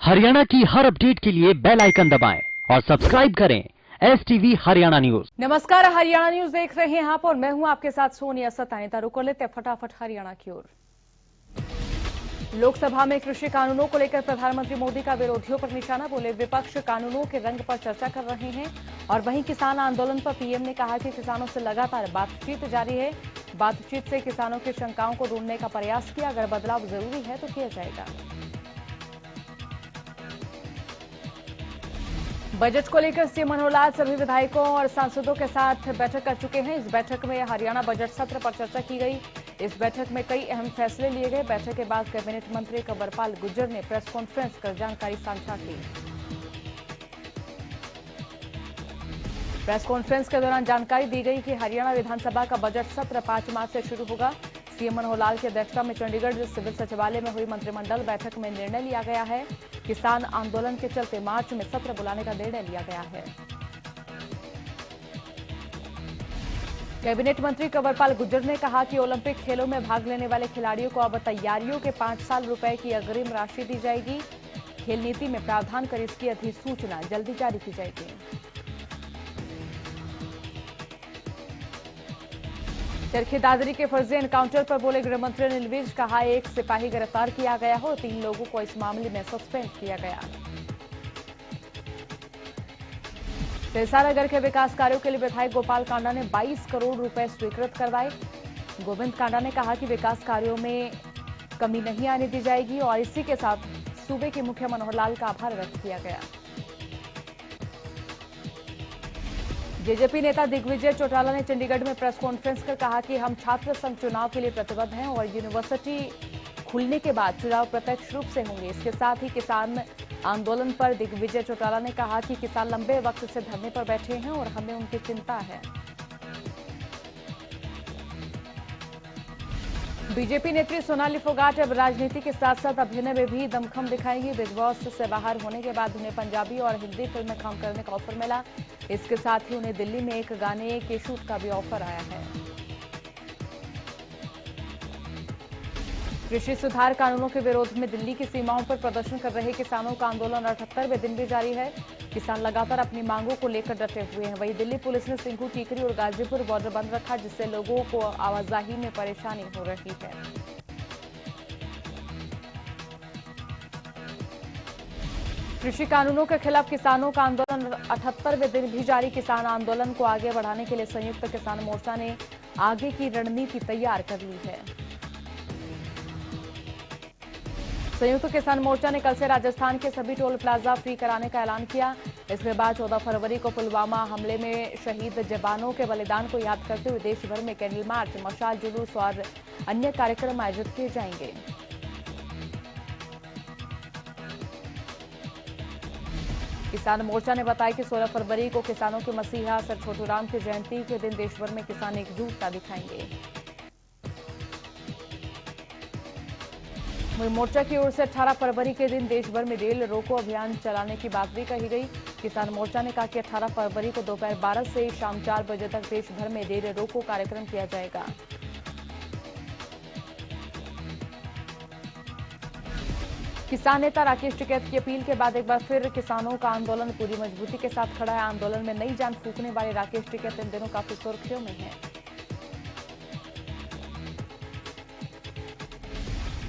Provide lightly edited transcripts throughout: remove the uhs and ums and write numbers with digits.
हरियाणा की हर अपडेट के लिए बेल आइकन दबाएं और सब्सक्राइब करें STV हरियाणा न्यूज। नमस्कार, हरियाणा न्यूज देख रहे हैं आप और मैं हूं आपके साथ सोनिया सतानेता। रुक लेते फटाफट हरियाणा की ओर। लोकसभा में कृषि कानूनों को लेकर प्रधानमंत्री मोदी का विरोधियों पर निशाना। बोले, विपक्ष कानूनों के रंग पर चर्चा कर रहे हैं। और वहीं किसान आंदोलन पर पीएम ने कहा कि किसानों से लगातार बातचीत जारी है। बातचीत से किसानों की शंकाओं को ढूंढने का प्रयास किया। अगर बदलाव जरूरी है तो किया जाएगा। बजट को लेकर सीएम मनोहर लाल सभी विधायकों और सांसदों के साथ बैठक कर चुके हैं। इस बैठक में हरियाणा बजट सत्र पर चर्चा की गई। इस बैठक में कई अहम फैसले लिए गए। बैठक के बाद कैबिनेट मंत्री कंवरपाल गुर्जर ने प्रेस कॉन्फ्रेंस कर जानकारी साझा की। प्रेस कॉन्फ्रेंस के दौरान जानकारी दी गई कि हरियाणा विधानसभा का बजट सत्र 5 मार्च से शुरू होगा। सीएम मनोहर लाल की अध्यक्षता में चंडीगढ़ सिविल सचिवालय में हुई मंत्रिमंडल बैठक में निर्णय लिया गया है। किसान आंदोलन के चलते मार्च में सत्र बुलाने का निर्णय लिया गया है। कैबिनेट मंत्री कंवरपाल गुर्जर ने कहा कि ओलंपिक खेलों में भाग लेने वाले खिलाड़ियों को अब तैयारियों के 5 साल रुपए की अग्रिम राशि दी जाएगी। खेल नीति में प्रावधान कर इसकी अधिसूचना जल्दी जारी की जाएगी। चरखी दादरी के फर्जी एनकाउंटर पर बोले गृहमंत्री अनिल विज। कहा, एक सिपाही गिरफ्तार किया गया हो, 3 लोगों को इस मामले में सस्पेंड किया गया। सिरसा नगर के विकास कार्यों के लिए विधायक गोपाल कांडा ने 22 करोड़ रुपए स्वीकृत करवाए। गोविंद कांडा ने कहा कि विकास कार्यों में कमी नहीं आने दी जाएगी और इसी के साथ सूबे के मुखिया मनोहर लाल का आभार व्यक्त किया गया। जेजेपी नेता दिग्विजय चौटाला ने चंडीगढ़ में प्रेस कॉन्फ्रेंस कर कहा कि हम छात्र संघ चुनाव के लिए प्रतिबद्ध हैं और यूनिवर्सिटी खुलने के बाद चुनाव प्रत्यक्ष रूप से होंगे। इसके साथ ही किसान आंदोलन पर दिग्विजय चौटाला ने कहा कि किसान लंबे वक्त से धरने पर बैठे हैं और हमें उनकी चिंता है। बीजेपी नेत्री सोनाली फोगाट अब राजनीति के साथ साथ अभिनय में भी दमखम दिखाएंगी। बिग बॉस से बाहर होने के बाद उन्हें पंजाबी और हिंदी फिल्म में काम करने का ऑफर मिला। इसके साथ ही उन्हें दिल्ली में एक गाने के शूट का भी ऑफर आया है। कृषि सुधार कानूनों के विरोध में दिल्ली की सीमाओं पर प्रदर्शन कर रहे किसानों का आंदोलन 78वें दिन भी जारी है। किसान लगातार अपनी मांगों को लेकर डटे हुए हैं। वहीं दिल्ली पुलिस ने सिंघू, टीकरी और गाजीपुर बॉर्डर बंद रखा, जिससे लोगों को आवाजाही में परेशानी हो रही है। कृषि कानूनों के खिलाफ किसानों का आंदोलन 78वें दिन भी जारी। किसान आंदोलन को आगे बढ़ाने के लिए संयुक्त किसान मोर्चा ने आगे की रणनीति तैयार कर ली है। संयुक्त किसान मोर्चा ने कल से राजस्थान के सभी टोल प्लाजा फ्री कराने का ऐलान किया। इसके बाद 14 फरवरी को पुलवामा हमले में शहीद जवानों के बलिदान को याद करते हुए देश भर में कैंडल मार्च, मशाल जुलूस और अन्य कार्यक्रम आयोजित किए जाएंगे। किसान मोर्चा ने बताया कि 16 फरवरी को किसानों के मसीहा सर छोटूराम की जयंती के दिन देश भर में किसान एकजुटता दिखाएंगे। वहीं मोर्चा की ओर से 18 फरवरी के दिन देश भर में रेल रोको अभियान चलाने की बात भी कही गई। किसान मोर्चा ने कहा कि 18 फरवरी को दोपहर 12 से शाम 4 बजे तक देश भर में रेल रोको कार्यक्रम किया जाएगा। किसान नेता राकेश टिकैत की अपील के बाद एक बार फिर किसानों का आंदोलन पूरी मजबूती के साथ खड़ा है। आंदोलन में नई जान फूंकने वाले राकेश टिकैत इन दिनों काफी सुर्खियों में हैं।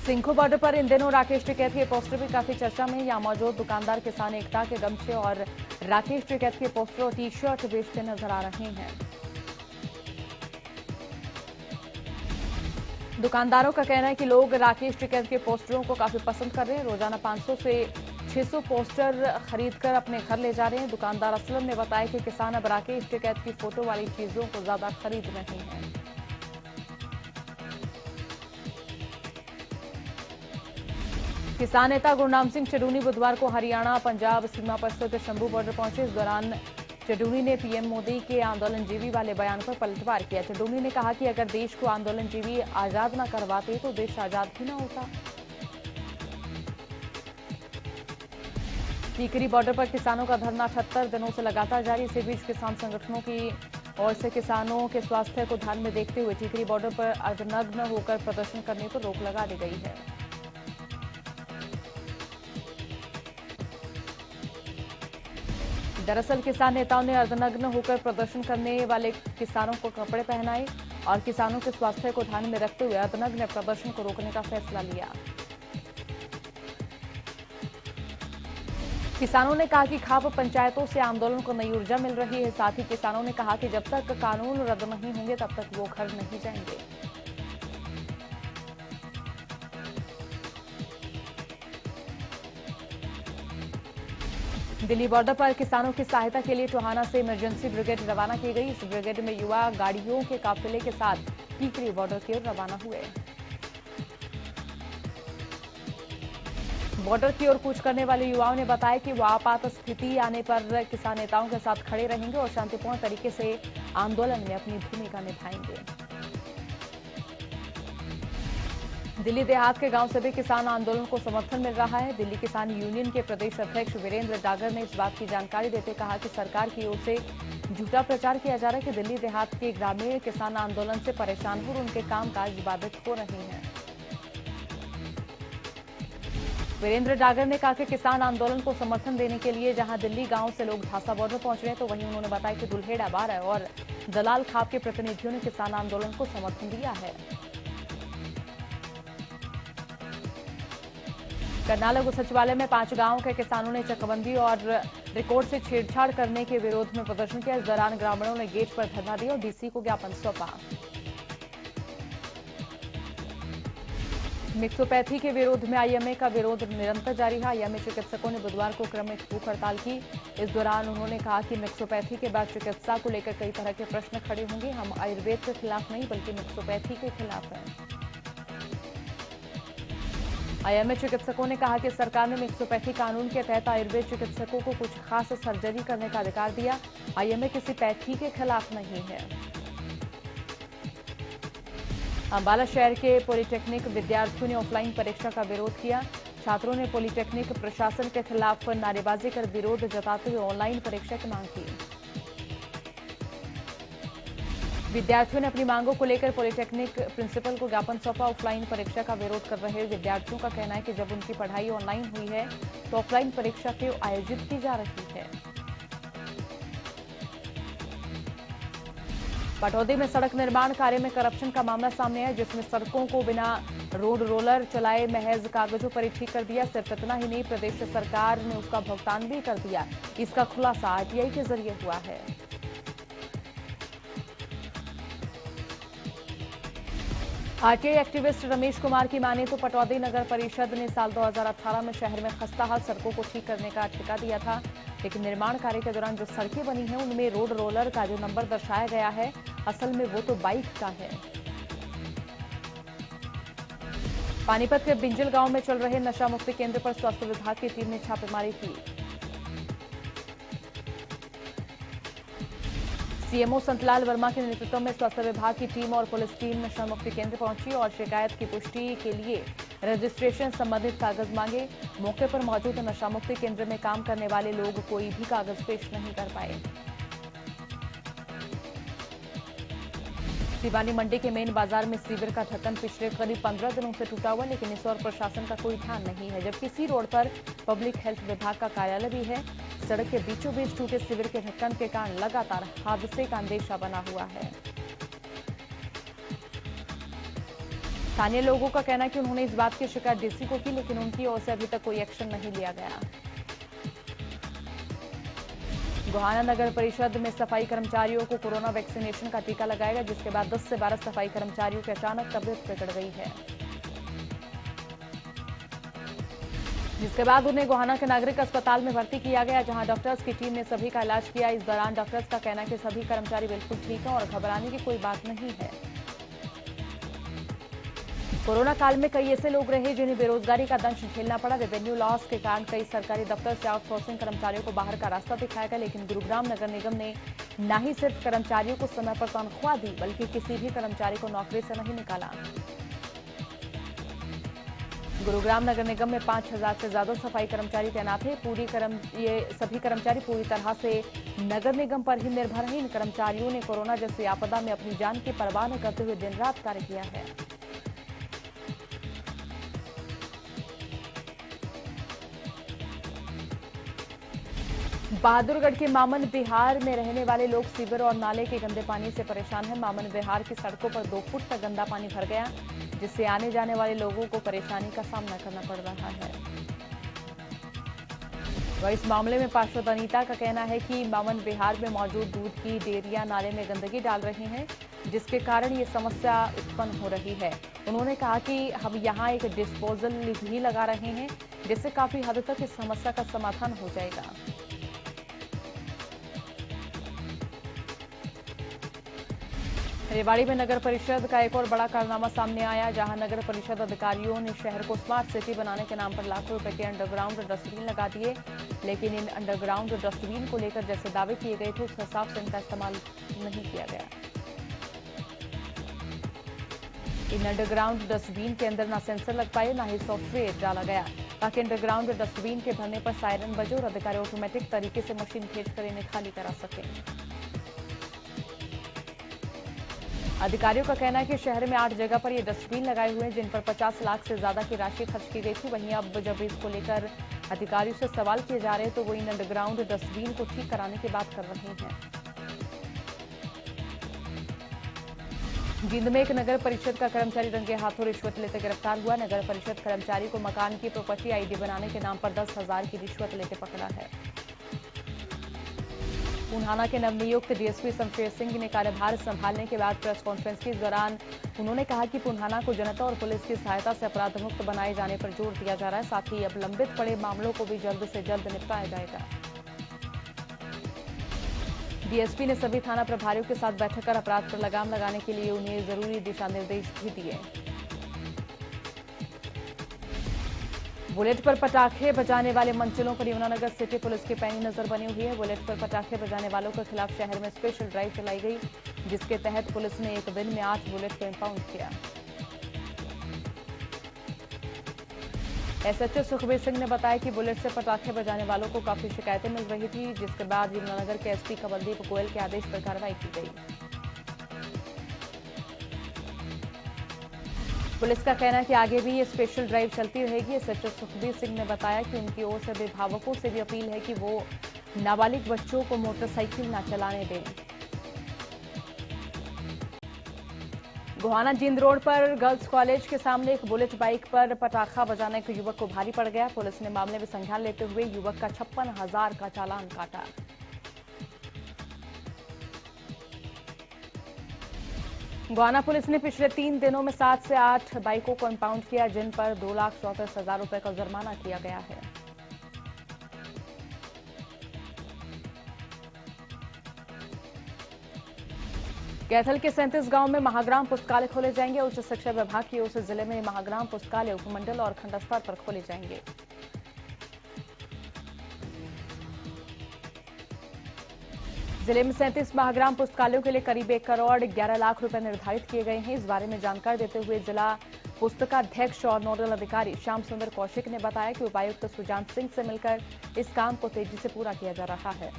सिंघू बॉर्डर पर इन दिनों राकेश टिकैत के पोस्टर भी काफी चर्चा में। यहां मौजूद दुकानदार किसान एकता के गमछे और राकेश टिकैत के पोस्टर और टी शर्ट बेचते नजर आ रहे हैं। दुकानदारों का कहना है कि लोग राकेश टिकैत के पोस्टरों को काफी पसंद कर रहे हैं। रोजाना 500 से 600 पोस्टर खरीदकर अपने घर ले जा रहे हैं। दुकानदार असलम ने बताया कि किसान अब राकेश टिकैत की फोटो वाली चीजों को ज्यादा खरीद रहे हैं। किसान नेता गुरनाम सिंह चडूनी बुधवार को हरियाणा पंजाब सीमा पर स्थित शंभू बॉर्डर पहुंचे। इस दौरान चडूनी ने पीएम मोदी के आंदोलनजीवी वाले बयान पर पलटवार किया। चडूनी ने कहा कि अगर देश को आंदोलनजीवी आजाद न करवाते तो देश आजाद ही न होता। टीकरी बॉर्डर पर किसानों का धरना 78 दिनों से लगातार जारी। इसी बीच किसान संगठनों की ओर से किसानों के स्वास्थ्य को ध्यान में देखते हुए टीकरी बॉर्डर पर अर्धनग्न होकर प्रदर्शन करने पर रोक लगा दी गई है। दरअसल किसान नेताओं ने अर्धनग्न होकर प्रदर्शन करने वाले किसानों को कपड़े पहनाए और किसानों के स्वास्थ्य को ध्यान में रखते हुए अर्धनग्न प्रदर्शन को रोकने का फैसला लिया। किसानों ने कहा कि खाप पंचायतों से आंदोलन को नई ऊर्जा मिल रही है। साथ ही किसानों ने कहा कि जब तक कानून रद्द नहीं होंगे तब तक वो घर नहीं जाएंगे। दिल्ली बॉर्डर पर किसानों की सहायता के लिए टोहाना से इमरजेंसी ब्रिगेड रवाना की गई। इस ब्रिगेड में युवा गाड़ियों के काफिले के साथ टीकरी बॉर्डर की ओर रवाना हुए। बॉर्डर की ओर कूच करने वाले युवाओं ने बताया कि वो आपात स्थिति आने पर किसान नेताओं के साथ खड़े रहेंगे और शांतिपूर्ण तरीके से आंदोलन में अपनी भूमिका निभाएंगे। दिल्ली देहात के गांव से भी किसान आंदोलन को समर्थन मिल रहा है। दिल्ली किसान यूनियन के प्रदेश अध्यक्ष वीरेंद्र डागर ने इस बात की जानकारी देते कहा कि सरकार की ओर से झूठा प्रचार किया जा रहा है कि दिल्ली देहात के ग्रामीण किसान आंदोलन से परेशान हो और उनके कामकाज बाधित हो रहे हैं। वीरेंद्र डागर ने कहा कि किसान आंदोलन को समर्थन देने के लिए जहां दिल्ली गांव से लोग ढासा बॉर्डर पहुंच रहे हैं, तो वहीं उन्होंने बताया कि दुल्हेड़ा बारह और दलाल खाप के प्रतिनिधियों ने किसान आंदोलन को समर्थन दिया है। करनाल उप सचिवालय में 5 गांवों के किसानों ने चकबंदी और रिकॉर्ड से छेड़छाड़ करने के विरोध में प्रदर्शन किया। इस दौरान ग्रामीणों ने गेट पर धरना दिया और डीसी को ज्ञापन सौंपा। मिक्सोपैथी के विरोध में आईएमए का विरोध निरंतर जारी है। आईएमए चिकित्सकों ने बुधवार को क्रमिक भूख हड़ताल की। इस दौरान उन्होंने कहा कि मिक्सोपैथी के बाद चिकित्सा को लेकर कई तरह के प्रश्न खड़े होंगे। हम आयुर्वेद के खिलाफ नहीं बल्कि मिक्सोपैथी के खिलाफ हैं। आईएमए चिकित्सकों ने कहा कि सरकार ने मिक्सोपैथी कानून के तहत आयुर्वेद चिकित्सकों को कुछ खास सर्जरी करने का अधिकार दिया। आईएमए किसी पैथी के खिलाफ नहीं है। अंबाला शहर के पॉलिटेक्निक विद्यार्थियों ने ऑफलाइन परीक्षा का विरोध किया। छात्रों ने पॉलिटेक्निक प्रशासन के खिलाफ नारेबाजी कर विरोध जताते हुए ऑनलाइन परीक्षा की मांग की। विद्यार्थियों ने अपनी मांगों को लेकर पॉलिटेक्निक प्रिंसिपल को ज्ञापन सौंपा। ऑफलाइन परीक्षा का विरोध कर रहे विद्यार्थियों का कहना है कि जब उनकी पढ़ाई ऑनलाइन हुई है तो ऑफलाइन परीक्षा क्यों आयोजित की जा रही है। पटौदी में सड़क निर्माण कार्य में करप्शन का मामला सामने है, जिसमें सड़कों को बिना रोड रोलर चलाए महज कागजों पर ही ठीक कर दिया। सिर्फ इतना ही नहीं, प्रदेश सरकार ने उसका भुगतान भी कर दिया। इसका खुलासा आरटीआई के जरिए हुआ है। आरटीआई एक्टिविस्ट रमेश कुमार की माने तो पटौदी नगर परिषद ने साल 2018 में शहर में खस्ताहाल सड़कों को ठीक करने का ठेका दिया था, लेकिन निर्माण कार्य के दौरान जो सड़कें बनी हैं उनमें रोड रोलर का जो नंबर दर्शाया गया है असल में वो तो बाइक का है। पानीपत के बिंजल गांव में चल रहे नशा मुक्ति केंद्र पर स्वास्थ्य विभाग की टीम ने छापेमारी की। सीएमओ संतलाल वर्मा के नेतृत्व में स्वास्थ्य विभाग की टीम और पुलिस टीम नशा मुक्ति केंद्र पहुंची और शिकायत की पुष्टि के लिए रजिस्ट्रेशन संबंधित कागज मांगे। मौके पर मौजूद नशा मुक्ति केंद्र में काम करने वाले लोग कोई भी कागज पेश नहीं कर पाए। सिवानी मंडी के मेन बाजार में सीवर का ढक्कन पिछले करीब 15 दिनों से टूटा हुआ, लेकिन इस ओर प्रशासन का कोई ध्यान नहीं है। जबकि इसी रोड पर पब्लिक हेल्थ विभाग का कार्यालय भी है। सड़क के बीचों बीच टूटे सीवर के ढक्कन के कारण लगातार हादसे का अंदेशा बना हुआ है। स्थानीय लोगों का कहना है कि उन्होंने इस बात की शिकायत डीसी को की, लेकिन उनकी ओर से अभी तक कोई एक्शन नहीं लिया गया। गोहाना नगर परिषद में सफाई कर्मचारियों को कोरोना वैक्सीनेशन का टीका लगाएगा, जिसके बाद 10 से 12 सफाई कर्मचारियों की अचानक तबीयत बिगड़ गई है, जिसके बाद उन्हें गोहाना के नागरिक अस्पताल में भर्ती किया गया, जहां डॉक्टर्स की टीम ने सभी का इलाज किया। इस दौरान डॉक्टर्स का कहना है कि सभी कर्मचारी बिल्कुल ठीक हैं और घबराने की कोई बात नहीं है। कोरोना काल में कई ऐसे लोग रहे जिन्हें बेरोजगारी का दंश झेलना पड़ा। रेवेन्यू लॉस के कारण कई सरकारी दफ्तर से आउटसोर्सिंग कर्मचारियों को बाहर का रास्ता दिखाया गया, लेकिन गुरुग्राम नगर निगम ने न ही सिर्फ कर्मचारियों को समय पर तनख्वाह दी, बल्कि किसी भी कर्मचारी को नौकरी से नहीं निकाला। गुरुग्राम नगर निगम में 5000 से ज्यादा सफाई कर्मचारी तैनात हैं। ये सभी कर्मचारी पूरी तरह से नगर निगम पर ही निर्भर हैं। इन कर्मचारियों ने कोरोना जैसी आपदा में अपनी जान की परवाह न करते हुए दिन रात कार्य किया है। बहादुरगढ़ के मामन विहार में रहने वाले लोग सीवर और नाले के गंदे पानी से परेशान हैं। मामन विहार की सड़कों पर 2 फुट तक गंदा पानी भर गया, जिससे आने जाने वाले लोगों को परेशानी का सामना करना पड़ रहा है। वह इस मामले में पार्षद अनीता का कहना है कि मामन विहार में मौजूद दूध की डेयरियां नाले में गंदगी डाल रही हैं, जिसके कारण ये समस्या उत्पन्न हो रही है। उन्होंने कहा कि हम यहां एक डिस्पोजल भी लगा रहे हैं, जिससे काफी हद तक इस समस्या का समाधान हो जाएगा। रेवाड़ी में नगर परिषद का एक और बड़ा कारनामा सामने आया, जहां नगर परिषद अधिकारियों ने शहर को स्मार्ट सिटी बनाने के नाम पर लाखों रुपए के अंडरग्राउंड डस्टबिन लगा दिए, लेकिन इन अंडरग्राउंड डस्टबिन को लेकर जैसे दावे किए गए थे उस हिसाब से इनका इस्तेमाल नहीं किया गया। इन अंडरग्राउंड डस्टबिन के अंदर ना सेंसर लग पाए, ना ही सॉफ्टवेयर डाला गया, ताकि अंडरग्राउंड डस्टबिन के भरने पर सायरन बजे और अधिकारी ऑटोमेटिक तरीके से मशीन भेजकर इन्हें खाली करा सके। अधिकारियों का कहना है कि शहर में 8 जगह पर ये डस्टबिन लगाए हुए हैं, जिन पर 50 लाख से ज्यादा की राशि खर्च की गई थी। वहीं अब जब इसको लेकर अधिकारियों से सवाल किए जा रहे हैं तो वो इन अंडरग्राउंड डस्टबिन को ठीक कराने की बात कर रहे हैं। जींद में एक नगर परिषद का कर्मचारी रंगे हाथों रिश्वत लेते गिरफ्तार हुआ। नगर परिषद कर्मचारी को मकान की प्रॉपर्टी आईडी बनाने के नाम पर 10,000 की रिश्वत लेते पकड़ा है। पुन्हाना के नवनियुक्त डीएसपी शमशेर सिंह ने कार्यभार संभालने के बाद प्रेस कॉन्फ्रेंस के दौरान उन्होंने कहा कि पुन्हाना को जनता और पुलिस की सहायता से अपराध मुक्त बनाए जाने पर जोर दिया जा रहा है। साथ ही अब लंबित पड़े मामलों को भी जल्द से जल्द निपटाया जाएगा। डीएसपी ने सभी थाना प्रभारियों के साथ बैठक कर अपराध पर लगाम लगाने के लिए उन्हें जरूरी दिशा निर्देश भी दिए। बुलेट पर पटाखे बजाने वाले मंचलों पर यमुनानगर सिटी पुलिस की पैनी नजर बनी हुई है। बुलेट पर पटाखे बजाने वालों के खिलाफ शहर में स्पेशल ड्राइव चलाई गई, जिसके तहत पुलिस ने एक दिन में 8 बुलेट को इंपाउंड किया। एसएचओ सुखबीर सिंह ने बताया कि बुलेट से पटाखे बजाने वालों को काफी शिकायतें मिल रही थी, जिसके बाद यमुनानगर के एसपी कमलदीप गोयल के आदेश पर कार्रवाई की गई। पुलिस का कहना है कि आगे भी ये स्पेशल ड्राइव चलती रहेगी। एसएचओ सुखबीर सिंह ने बताया कि उनकी ओर से अभिभावकों से भी अपील है कि वो नाबालिग बच्चों को मोटरसाइकिल न चलाने दें। गोहाना जींद रोड पर गर्ल्स कॉलेज के सामने एक बुलेट बाइक पर पटाखा बजाने एक युवक को भारी पड़ गया। पुलिस ने मामले में संज्ञान लेते हुए युवक का 56,000 का चालान काटा। गोहाना पुलिस ने पिछले 3 दिनों में 7 से 8 बाइकों को इंपाउंड किया, जिन पर 2,34,000 रुपए का जुर्माना किया गया है। कैथल के 37 गांव में महाग्राम पुस्तकालय खोले जाएंगे। उच्च शिक्षा विभाग की ओर से जिले में महाग्राम पुस्तकालय उपमंडल और खंड स्तर पर खोले जाएंगे। जिले में 37 महाग्राम पुस्तकालयों के लिए करीब 1 करोड़ 11 लाख रुपए निर्धारित किए गए हैं। इस बारे में जानकारी देते हुए जिला पुस्तकाध्यक्ष और नोडल अधिकारी श्याम सुंदर कौशिक ने बताया कि उपायुक्त सुजान सिंह से मिलकर इस काम को तेजी से पूरा किया जा रहा है।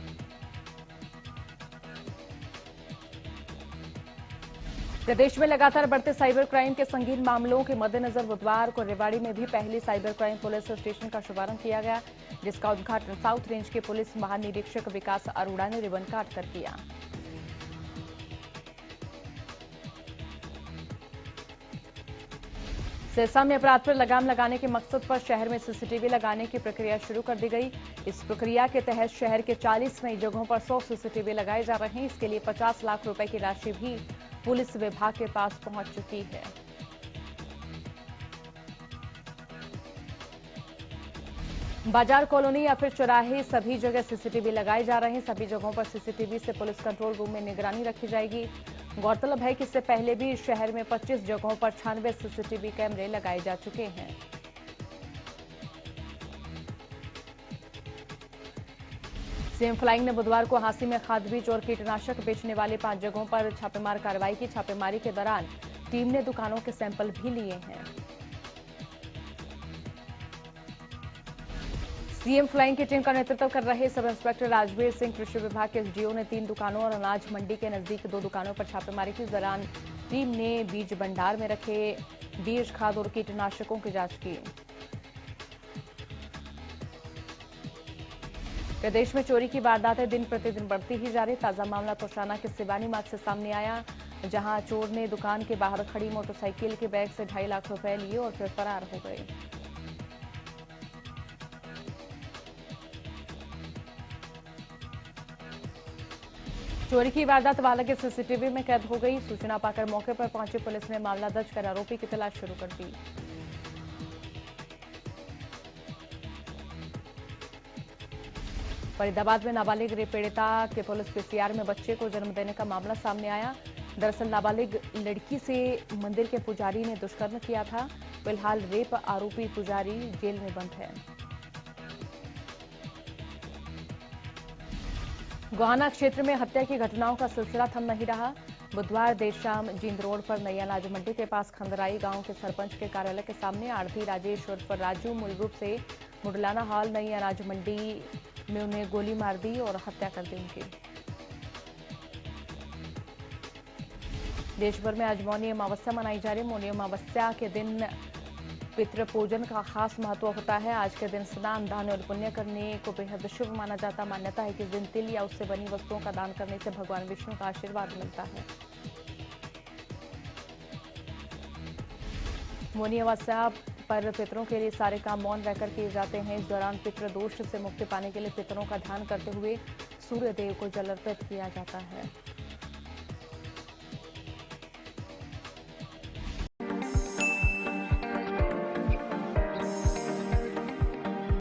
प्रदेश में लगातार बढ़ते साइबर क्राइम के संगीन मामलों के मद्देनजर बुधवार को रेवाड़ी में भी पहली साइबर क्राइम पुलिस स्टेशन का शुभारंभ किया गया, जिसका उद्घाटन साउथ रेंज के पुलिस महानिरीक्षक विकास अरोड़ा ने रिबन काट कर किया। सिरसा में अपराध पर लगाम लगाने के मकसद पर शहर में सीसीटीवी लगाने की प्रक्रिया शुरू कर दी गई। इस प्रक्रिया के तहत शहर के 40 नई जगहों पर 100 सीसीटीवी लगाए जा रहे हैं। इसके लिए 50 लाख रुपए की राशि भी पुलिस विभाग के पास पहुंच चुकी है। बाजार कॉलोनी या फिर चौराहे सभी जगह सीसीटीवी लगाए जा रहे हैं। सभी जगहों पर सीसीटीवी से पुलिस कंट्रोल रूम में निगरानी रखी जाएगी। गौरतलब है कि इससे पहले भी शहर में 25 जगहों पर 96 सीसीटीवी कैमरे लगाए जा चुके हैं। सीएम फ्लाइंग ने बुधवार को हांसी में खाद बीज और कीटनाशक बेचने वाले 5 जगहों पर छापेमार कार्रवाई की। छापेमारी के दौरान टीम ने दुकानों के सैंपल भी लिए हैं। सीएम फ्लाइंग की टीम का नेतृत्व कर रहे सब इंस्पेक्टर राजवीर सिंह, कृषि विभाग के एसडीओ ने 3 दुकानों और अनाज मंडी के नजदीक 2 दुकानों पर छापेमारी की। इस दौरान टीम ने बीज भंडार में रखे बीज, खाद और कीटनाशकों की जांच की। प्रदेश में चोरी की वारदातें दिन प्रतिदिन बढ़ती ही जा रही। ताजा मामला तोशाना के सिवानी मार्ग से सामने आया, जहां चोर ने दुकान के बाहर खड़ी मोटरसाइकिल के बैग से 2.5 लाख रुपए लिए और फिर फरार हो गए। चोरी की वारदात वाला के सीसीटीवी में कैद हो गई। सूचना पाकर मौके पर पहुंची पुलिस ने मामला दर्ज कर आरोपी की तलाश शुरू कर दी। फरीदाबाद में नाबालिग रेप पीड़िता के पुलिस पीसीआर में बच्चे को जन्म देने का मामला सामने आया। दरअसल नाबालिग लड़की से मंदिर के पुजारी ने दुष्कर्म किया था। फिलहाल रेप आरोपी पुजारी जेल में बंद है। गोहाना क्षेत्र में हत्या की घटनाओं का सिलसिला थम नहीं रहा। बुधवार देर शाम जींद रोड पर नई अनाज मंडी के पास खंदराई गांव के सरपंच के कार्यालय के सामने आढ़ती राजेश उर्फ राजू मूल रूप से मुडलाना हॉल नई अनाज मंडी में उन्हें गोली मार दी और हत्या कर दी उनकी। देश भर में आज मौनी अमावस्या मनाई जा रही। मौनी अमावस्या के दिन पितृ पूजन का खास महत्व होता है। आज के दिन स्नान, दान और पुण्य करने को बेहद शुभ माना जाता। मान्यता है कि इस दिन तिल या उससे बनी वस्तुओं का दान करने से भगवान विष्णु का आशीर्वाद मिलता है। मौनी अमावस्या पर पितरों के लिए सारे काम मौन रहकर किए जाते हैं। इस दौरान पितृ दोष से मुक्ति पाने के लिए पितरों का ध्यान करते हुए सूर्य देव को जल अर्पित किया जाता है।